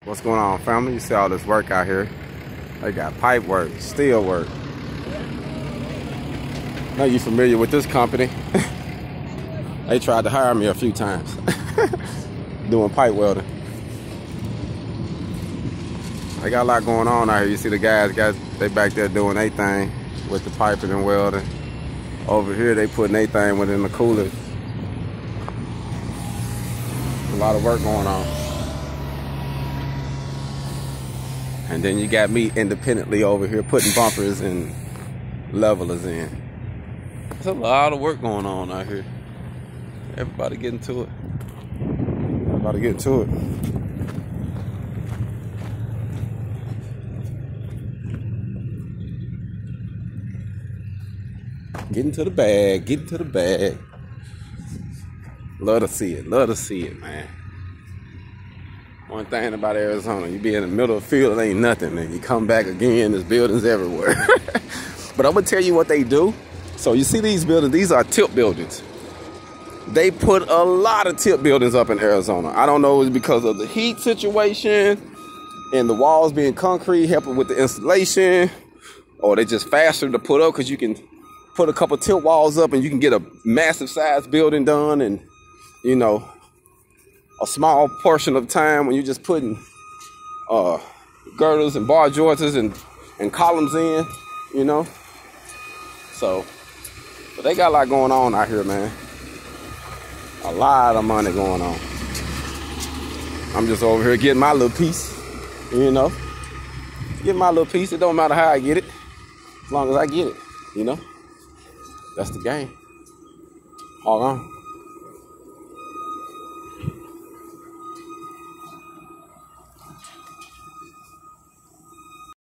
What's going on, family? You see all this work out here. They got pipe work, steel work. Now you familiar with this company. They tried to hire me a few times doing pipe welding. They got a lot going on out here. You see the guys, they back there doing their thing with the piping and welding. Over here they putting their thing within the coolers. A lot of work going on. And then you got me independently over here putting bumpers and levelers in. There's a lot of work going on out here. Everybody getting to it. Everybody getting to it. Getting to the bag, getting to the bag. Love to see it, man. One thing about Arizona, you be in the middle of the field, it ain't nothing, man. You come back again, there's buildings everywhere. But I'm gonna tell you what they do. So you see these buildings, these are tip buildings. They put a lot of tip buildings up in Arizona. I don't know if it's because of the heat situation and the walls being concrete, helping with the installation, or they just faster to put up because you can put a couple tilt walls up and you can get a massive size building done, and you know, a small portion of time when you're just putting girders and bar joints and columns in, you know. So, but they got a lot going on out here, man. A lot of money going on. I'm just over here getting my little piece, you know. Get my little piece. It don't matter how I get it, as long as I get it, you know. That's the game. HogOn.